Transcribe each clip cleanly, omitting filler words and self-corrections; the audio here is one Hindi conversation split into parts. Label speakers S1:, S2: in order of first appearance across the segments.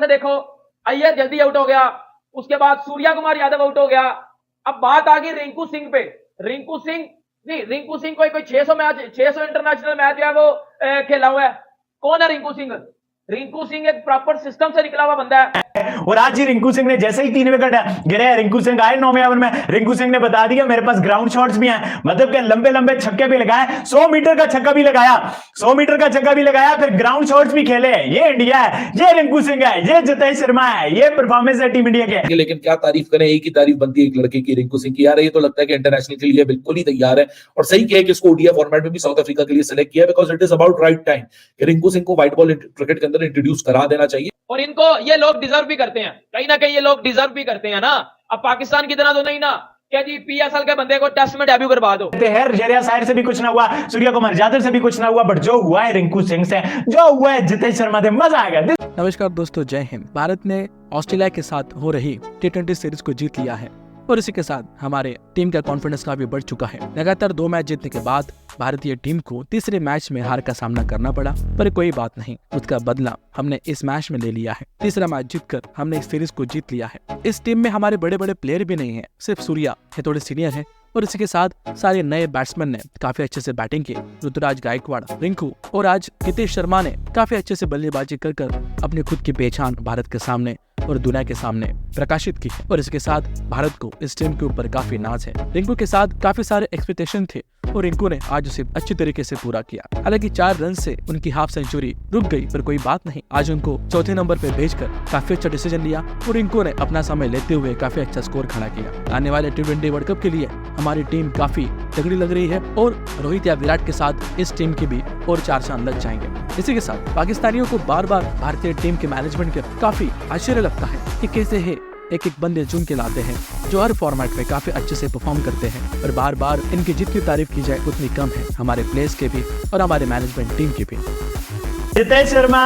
S1: से देखो, अय्यर जल्दी आउट हो गया, उसके बाद सूर्या कुमार यादव आउट हो गया। अब बात आ गई रिंकू सिंह पे। रिंकू सिंह कोई 600 इंटरनेशनल मैच जो है वो खेला हुआ है। कौन है रिंकू सिंह? रिंकू सिंह एक प्रॉपर सिस्टम से निकला हुआ बंदा है।
S2: और आज ही रिंकू सिंह ने जैसे ही 3 विकेट गिरे, रिंकू सिंह आए 9वें ओवर में, रिंकू सिंह ने बता दिया मेरे पास ग्राउंड शॉट्स भी हैं, मतलब कि लंबे लंबे छक्के भी लगाए, 100 मीटर का छक्का भी लगाया, 100 मीटर का छक्का भी लगाया, फिर ग्राउंड शॉट्स भी खेले। ये इंडिया है, ये रिंकू सिंह है, ये जितेश शर्मा है, ये परफॉर्मेंस है टीम इंडिया के।
S3: लेकिन क्या तारीफ करें, एक ही तारीफ बनती है एक लड़के की, रिंकू सिंह की। यार ये तो लगता है कि इंटरनेशनल के लिए बिल्कुल ही तैयार है, और सही किया कि इसको ओडीआई फॉर्मेट में भी साउथ अफ्रीका के लिए सेलेक्ट किया, because it is about right time कि रिंकू सिंह को व्हाइट बॉल क्रिकेट के अंदर इंट्रोड्यूस करा देना चाहिए।
S1: और इनको ये लोग डिजर्व भी करते हैं, कहीं ना कहीं ये लोग डिजर्व भी करते हैं ना। अब पाकिस्तान की तरह तो नहीं ना क्या जी पीएसएल के बंदे को टेस्ट में डेब्यू करवा दो।
S2: जरिया साहिर से भी कुछ ना हुआ, सूर्या कुमार यादव से भी कुछ ना हुआ, बट जो हुआ है रिंकू सिंह से, जो हुआ है जितेश शर्मा से, मजा आ गया।
S4: नमस्कार दोस्तों, जय हिंद। भारत ने ऑस्ट्रेलिया के साथ हो रही T20 सीरीज को जीत लिया है और इसी के साथ हमारे टीम का कॉन्फिडेंस काफी बढ़ चुका है। लगातार 2 मैच जीतने के बाद भारतीय टीम को तीसरे मैच में हार का सामना करना पड़ा, पर कोई बात नहीं, उसका बदला हमने इस मैच में ले लिया है। तीसरा मैच जीतकर हमने इस सीरीज को जीत लिया है। इस टीम में हमारे बड़े बड़े प्लेयर भी नहीं है, सिर्फ सूर्या है थोड़े सीनियर है, और इसी के साथ सारे नए बैट्समैन ने काफी अच्छे से बैटिंग की। ऋतुराज गायकवाड़, रिंकू और आज हितेश शर्मा ने काफी अच्छे से बल्लेबाजी कर अपनी खुद की पहचान भारत के सामने और दुनिया के सामने प्रकाशित की है। और इसके साथ भारत को इस टीम के ऊपर काफी नाज है। रिंकू के साथ काफी सारे एक्सपेक्टेशन थे और रिंकू ने आज उसे अच्छी तरीके से पूरा किया। हालांकि 4 रन से उनकी हाफ सेंचुरी रुक गई, पर कोई बात नहीं, आज उनको चौथे नंबर पे भेजकर काफी अच्छा डिसीजन लिया और रिंकू ने अपना समय लेते हुए काफी अच्छा स्कोर खड़ा किया। आने वाले T20 वर्ल्ड कप के लिए हमारी टीम काफी तगड़ी लग रही है और रोहित या विराट के साथ इस टीम की भी और 4 चांद लग जाएंगे। इसी के साथ पाकिस्तानियों को बार बार भारतीय टीम के मैनेजमेंट के काफी आश्चर्य लगता है कि कैसे है एक बंदे चुन के लाते हैं जो हर फॉर्मेट में काफी अच्छे से परफॉर्म करते हैं, और बार बार इनकी जितनी तारीफ की जाए उतनी कम है, हमारे प्लेयर्स के भी और हमारे मैनेजमेंट टीम की भी।
S2: जितेश शर्मा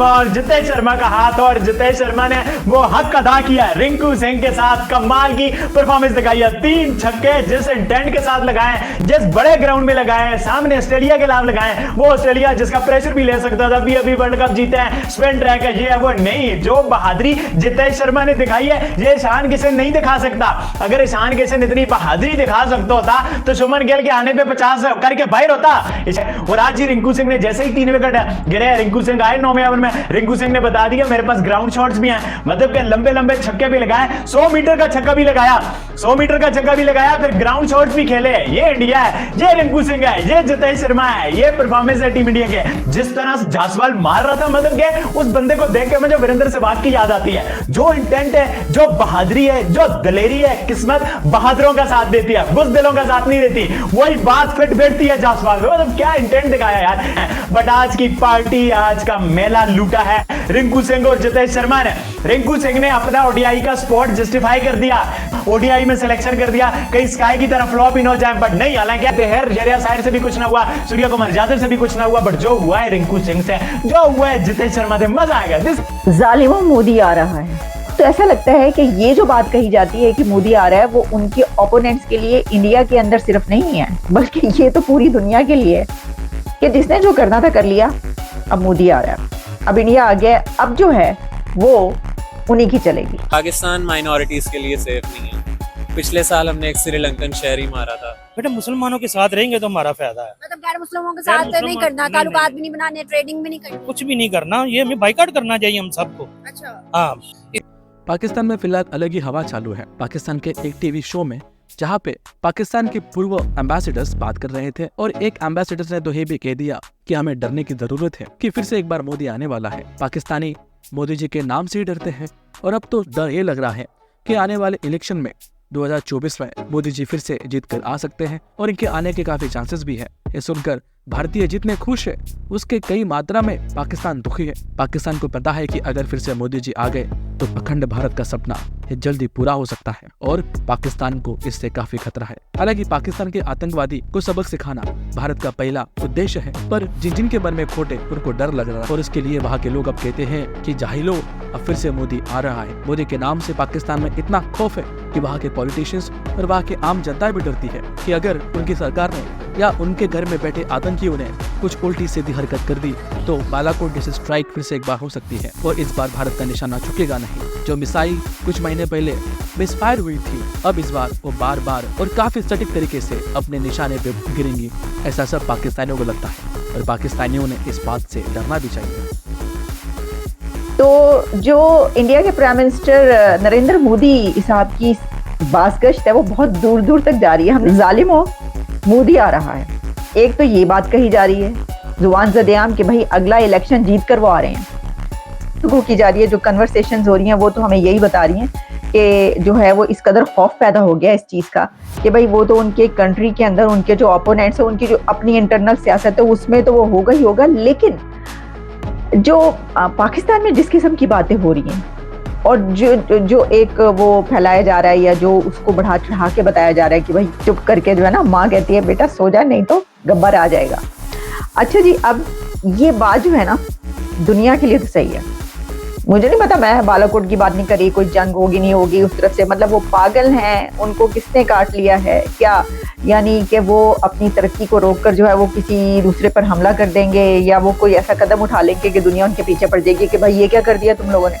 S2: और जितेश शर्मा का हाथ, और जितेश शर्मा ने वो हक अदा किया। रिंकू सिंह के साथ कमाल की परफॉर्मेंस दिखाई है। 3 छक्के जिस इंटेंट के साथ लगाए, जिस बड़े ग्राउंड में लगाए, सामने ऑस्ट्रेलिया के खिलाफ लगाए, वो ऑस्ट्रेलिया जिसका प्रेशर भी ले सकता था, अभी वर्ल्ड कप जीते हैं, स्पिन ट्रैक है, ये है वो नहीं। जो बहादुरी जितेश शर्मा ने दिखाई है, ये ईशान किशन नहीं दिखा सकता। अगर ईशान किशन इतनी बहादुरी दिखा सकता होता तो शुभमन गिल के आने पे 50 करके बाहर होता। और आज ही रिंकू सिंह ने जैसे ही 3 विकेट गिरे, रिंकू सिंह आए 9वें ओवर में, रिंकू सिंह ने बता दिया मेरे पास ग्राउंड शॉट्स भी हैं, मतलब कि लंबे लंबे छक्के भी लगाए, 100 मीटर का छक्का भी लगाया, 100 मीटर का छक्का भी लगाया, फिर ग्राउंड शॉट्स भी खेले। ये इंडिया है, ये रिंकू सिंह है, ये जितेश शर्मा है, ये परफॉर्मेंस है टीम इंडिया के। जिस तरह से जायसवाल मार रहा था, मतलब कि उस बंदे को देख के मुझे वीरेंद्र सहवाग की याद आती है। जो इंटेंट है, जो बहादुरी है, जो दलेरी है, किस्मत बहादुरों का साथ देती है, बुज़दिलों का साथ नहीं देती। वही बात फिट बैठती है जायसवाल में, मतलब क्या इंटेंट दिखाया यार। बट आज की पार्टी, आज का मेला लूटा है रिंकू सिंह और जितेश शर्मा ने। रिंकू सिंह ने अपना ओडीआई का स्पॉट जस्टिफाई कर दिया, ओडीआई में सिलेक्शन कर दिया, कहीं स्काई की तरफ फ्लॉप इन हो जाए, बट नहीं। हालांकि जरिया साहिर से भी कुछ ना हुआ, सूर्या कुमार यादव से भी कुछ ना हुआ, बट जो हुआ है रिंकू सिंह से, जो हुआ है जितेश शर्मा से, मजा आ गया।
S5: जालिमों मोदी आ रहा है, तो ऐसा लगता है कि ये जो बात कही जाती है कि मोदी आ रहा है, वो उनके ओपोनेंट्स के लिए इंडिया के अंदर सिर्फ नहीं है, बल्कि ये तो पूरी दुनिया के लिए है कि जिसने जो करना था कर लिया। अब मोदी आ रहा है, अब इंडिया आ गया, अब जो है वो उन्हीं की चलेगी।
S6: पाकिस्तान माइनॉरिटीज के लिए सेफ नहीं है। पिछले साल हमने एक श्रीलंकन शहरी मारा था।
S7: बेटा मुसलमानों के साथ रहेंगे तो हमारा फायदा है,
S8: मतलब गैर मुस्लिमों के साथ नहीं करना, ताल्लुकात भी नहीं बनाने, ट्रेडिंग भी नहीं करनी,
S7: कुछ भी नहीं करना, ये हमें बाइकआउट करना चाहिए हम सबको।
S8: अच्छा
S7: हाँ,
S4: पाकिस्तान में फिलहाल अलग ही हवा चालू है। पाकिस्तान के एक टीवी शो में जहाँ पे पाकिस्तान के पूर्व एम्बेसडर्स बात कर रहे थे और एक एम्बेसडर ने तो ये भी कह दिया कि हमें डरने की जरूरत है कि फिर से एक बार मोदी आने वाला है। पाकिस्तानी मोदी जी के नाम से ही डरते हैं और अब तो डर ये लग रहा है कि आने वाले इलेक्शन में 2024 में मोदी जी फिर से जीत कर आ सकते हैं और इनके आने के काफी चांसेस भी है। ये सुनकर भारतीय जितने खुश है उसके कई मात्रा में पाकिस्तान दुखी है। पाकिस्तान को पता है कि अगर फिर से मोदी जी आ गए तो अखंड भारत का सपना ये जल्दी पूरा हो सकता है और पाकिस्तान को इससे काफी खतरा है। हालांकि पाकिस्तान के आतंकवादी को सबक सिखाना भारत का पहला उद्देश्य है, पर जिन के मन में खोटे उनको डर लग रहा है और इसके लिए वहाँ के लोग अब कहते हैं कि जाहिलो, अब फिर से मोदी आ रहा है। मोदी के नाम से पाकिस्तान में इतना खौफ है कि वहाँ के पॉलिटिशियंस और वहाँ के आम जनता भी डरती है कि अगर उनकी सरकार ने या उनके घर में बैठे आतंकियों ने कुछ उल्टी सीधी हरकत कर दी तो बालाकोट जैसे स्ट्राइक फिर से एक बार हो सकती है और इस बार भारत का निशाना झुकेगा नहीं। जो मिसाइल कुछ महीने पहले मिसफायर हुई थी, अब इस बार वो बार बार और काफी सटीक तरीके से अपने निशाने पे गिरेंगी, ऐसा सब पाकिस्तानियों को लगता है और पाकिस्तानियों ने इस बात से डरना भी चाहिए।
S5: तो जो इंडिया के प्राइम मिनिस्टर नरेंद्र मोदी साहब की बासगश्त है वो बहुत दूर दूर तक जा रही है। हम जालिमो मोदी आ रहा है, एक तो ये बात कही जा रही है जुबान ज़द-ए-आम कि भाई अगला इलेक्शन जीत कर वो आ रहे हैं, तो की जा रही है। जो कन्वर्सेशंस हो रही हैं वो तो हमें यही बता रही हैं कि जो है वो इस कदर खौफ पैदा हो गया इस चीज़ का कि भाई वो तो उनके कंट्री के अंदर उनके जो ओपोनेंट्स हैं उनकी जो अपनी इंटरनल सियासत है उसमें तो वो होगा ही होगा, लेकिन जो पाकिस्तान में जिस किस्म की बातें हो रही हैं और जो एक वो फैलाया जा रहा है या जो उसको बढ़ा चढ़ा के बताया जा रहा है कि भाई चुप करके जो है ना, माँ कहती है बेटा सो जा नहीं तो गब्बर आ जाएगा। अच्छा जी, अब ये बात जो है ना दुनिया के लिए तो सही है, मुझे नहीं पता, मैं बालाकोट की बात नहीं करी, कोई जंग होगी नहीं होगी उस तरफ से, मतलब वो पागल हैं, उनको किसने काट लिया है क्या, यानी कि वो अपनी तरक्की को रोककर जो है वो किसी दूसरे पर हमला कर देंगे या वो कोई ऐसा कदम उठा लेंगे कि दुनिया उनके पीछे पड़ जाएगी कि भाई ये क्या कर दिया तुम लोगों ने।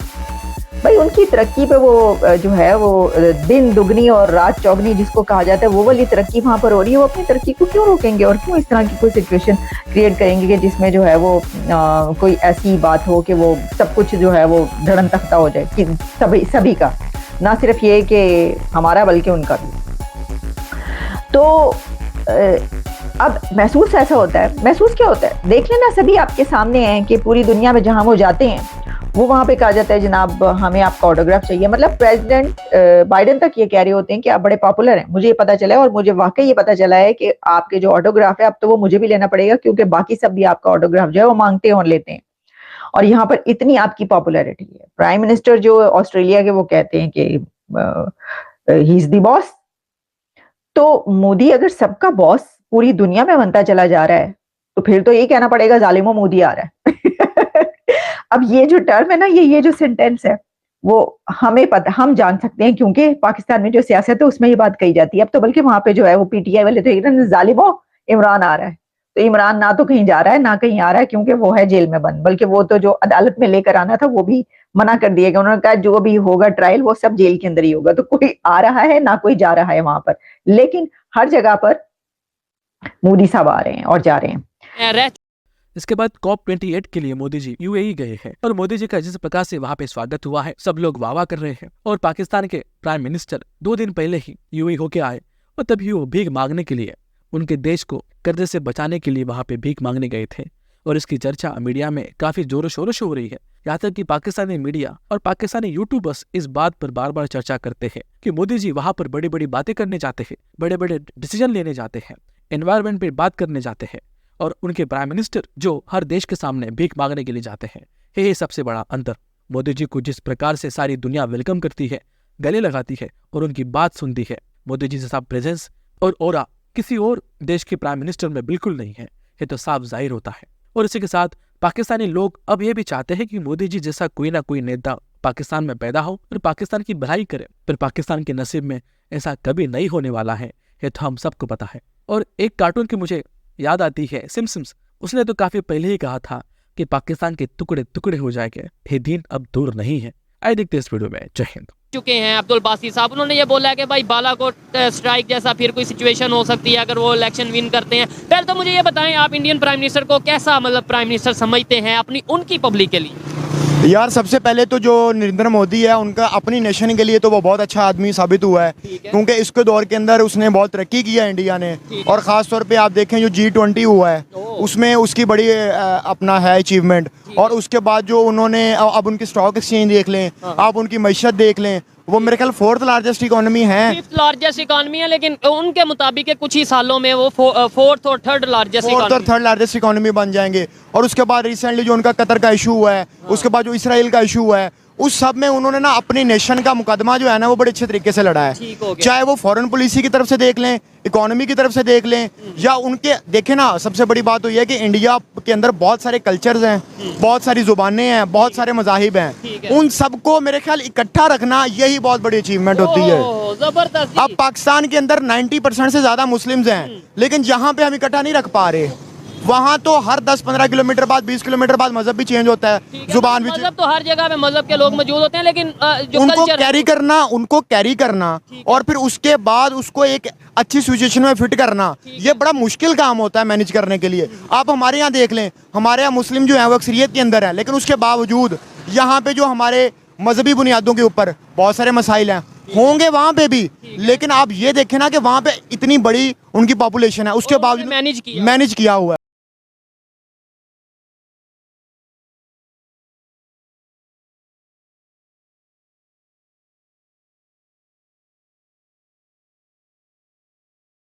S5: भाई उनकी तरक्की पे वो जो है वो दिन दुगनी और रात चौगनी जिसको कहा जाता है वो वाली तरक्की वहाँ पर हो रही है, वो अपनी तरक्की को क्यों रोकेंगे और क्यों इस तरह की कोई सिचुएशन क्रिएट करेंगे कि जिसमें जो है वो कोई ऐसी बात हो कि वो सब कुछ जो है वो धड़न तख्ता हो जाए कि सभी का, ना सिर्फ ये कि हमारा बल्कि उनका भी। तो अब महसूस ऐसा होता है, महसूस क्या होता है, देख लेना सभी आपके सामने हैं कि पूरी दुनिया में जहाँ वो जाते हैं वो वहाँ पे कहा जाता है जनाब हमें आपका ऑटोग्राफ चाहिए। मतलब प्रेसिडेंट बाइडेन तक ये कह रहे होते हैं कि आप बड़े पॉपुलर हैं, मुझे ये पता चला है और मुझे वाकई ये पता चला है कि आपके जो ऑटोग्राफ है अब तो वो मुझे भी लेना पड़ेगा क्योंकि बाकी सब भी आपका ऑटोग्राफ जो है वो मांगते हैं और लेते हैं और यहाँ पर इतनी आपकी पॉपुलैरिटी है। प्राइम मिनिस्टर जो ऑस्ट्रेलिया के वो कहते हैं कि ही इज द बॉस, तो मोदी अगर सबका बॉस पूरी दुनिया में बनता चला जा रहा है तो फिर तो ये कहना पड़ेगा जालिमो मोदी आ रहा है। अब ये जो टर्म है ना, ये जो सेंटेंस है वो हमें पता, हम जान सकते हैं क्योंकि पाकिस्तान में जो सियासत है उसमें ये बात कही जाती है। अब तो बल्कि वहां पे जो है वो पीटीआई वाले तो जालिमो इमरान आ रहा है, तो इमरान ना तो कहीं जा रहा है ना कहीं आ रहा है क्योंकि वो है जेल में बंद, बल्कि वो तो जो अदालत में लेकर आना था वो भी मना कर दिया गया। उन्होंने कहा जो भी होगा ट्रायल वो सब जेल के अंदर ही होगा, तो कोई आ रहा है ना कोई जा रहा है वहां पर, लेकिन हर जगह पर मोदी साहब आ रहे हैं और जा रहे हैं।
S4: इसके बाद COP28 के लिए मोदी जी UAE गए हैं और मोदी जी का जिस प्रकार से वहां पे स्वागत हुआ है सब लोग वाह कर रहे हैं और पाकिस्तान के प्राइम मिनिस्टर 2 दिन पहले ही UAE होके आए और तभी वो भीख मांगने के लिए उनके देश को कर्जे से बचाने के लिए वहां पे भीख मांगने गए थे और इसकी चर्चा मीडिया में काफी जोरों शोरों से हो रही है। यहाँ तक कि पाकिस्तानी मीडिया और पाकिस्तानी यूट्यूबर्स इस बात पर बार बार चर्चा करते हैं कि मोदी जी वहां पर बड़ी बड़ी बातें करने जाते हैं, बड़े बड़े डिसीजन लेने जाते हैं, एनवायरमेंट पे बात करने जाते हैं और उनके प्राइम मिनिस्टर जो हर देश के सामने भीख मांगने के लिए जाते हैं। ये सबसे बड़ा अंतर। मोदी जी को जिस प्रकार से सारी दुनिया वेलकम करती है, गले लगाती है और उनकी बात सुनती है, मोदी जी जैसा प्रेजेंस और ऑरा किसी और देश के प्राइम मिनिस्टर में बिल्कुल नहीं है, ये तो साफ जाहिर होता है। और इसी के साथ पाकिस्तानी लोग अब ये भी चाहते हैं कि मोदी जी जैसा कोई ना कोई नेता पाकिस्तान में पैदा हो और पाकिस्तान की भलाई करे, पर पाकिस्तान के नसीब में ऐसा कभी नहीं होने वाला है, ये तो हम सबको पता है। और एक कार्टून की मुझे याद आती है, सिम्पसन्स, उसने तो काफी पहले ही कहा था कि पाकिस्तान के टुकड़े टुकड़े हो जाएंगे, ये दिन अब दूर नहीं है। आइए देखते इस वीडियो में। जय हिंद।
S9: चुके हैं अब्दुल बासी साहब, उन्होंने ये बोला है कि भाई बालाकोट स्ट्राइक जैसा फिर कोई सिचुएशन हो सकती है अगर वो इलेक्शन विन करते हैं। पहले तो मुझे ये बताएं आप इंडियन प्राइम मिनिस्टर को कैसा मतलब प्राइम मिनिस्टर समझते हैं अपनी उनकी पब्लिक के लिए?
S10: यार सबसे पहले तो जो नरेंद्र मोदी है उनका अपनी नेशन के लिए तो वो बहुत अच्छा आदमी साबित हुआ है क्योंकि इसके दौर के अंदर उसने बहुत तरक्की किया इंडिया ने, और ख़ास तौर पे आप देखें जो G20 हुआ है उसमें उसकी बड़ी अपना है अचीवमेंट। और उसके बाद जो उन्होंने अब उनकी स्टॉक एक्सचेंज देख लें, आप उनकी मईशत देख लें, वो मेरे ख्याल 4th लार्जेस्ट इकोनॉमी है,
S9: 5th लार्जेस्ट इकोनॉमी है, लेकिन उनके मुताबिक कुछ ही सालों में वो 4th और 3rd लार्जेस्ट
S10: इकोनॉमी बन जाएंगे। और उसके बाद रिसेंटली जो उनका कतर का इशू हुआ है, उसके बाद जो इसराइल का इशू हुआ है, उस सब में उन्होंने ना अपनी नेशन का मुकदमा जो है ना वो बड़े अच्छे तरीके से लड़ा है। चाहे वो फॉरेन पॉलिसी की तरफ से देख लें, इकोनॉमी की तरफ से देख लें, या उनके देखें ना, सबसे बड़ी बात तो ये है कि इंडिया के अंदर बहुत सारे कल्चर्स हैं, बहुत सारी जुबानें हैं, बहुत सारे मज़ाहिब हैं, उन सबको मेरे ख्याल इकट्ठा रखना यही बहुत बड़ी अचीवमेंट होती है।
S9: जबरदस्त।
S10: अब पाकिस्तान के अंदर 90% से ज़्यादा मुस्लिम्स हैं, लेकिन जहाँ पे हम इकट्ठा नहीं रख पा रहे, वहाँ तो हर 10-15 किलोमीटर बाद 20 किलोमीटर बाद मजहब भी चेंज होता है, जुबान भी
S9: मजहब तो हर जगह पे मजहब के लोग मौजूद होते हैं, लेकिन जो
S10: उनको
S9: कल्चर
S10: कैरी करना और फिर उसके बाद उसको एक अच्छी सिचुएशन में फिट करना, ये बड़ा मुश्किल काम होता है मैनेज करने के लिए। आप हमारे यहाँ देख लें, हमारे यहाँ मुस्लिम जो है वो अक्सरियत के अंदर है, लेकिन उसके बावजूद यहाँ पे जो हमारे मजहबी बुनियादों के ऊपर बहुत सारे मसाइल हैं, होंगे वहाँ पे भी, लेकिन आप ये देखें ना कि वहाँ पे इतनी बड़ी उनकी पॉपुलेशन है, उसके बावजूद मैनेज किया हुआ है।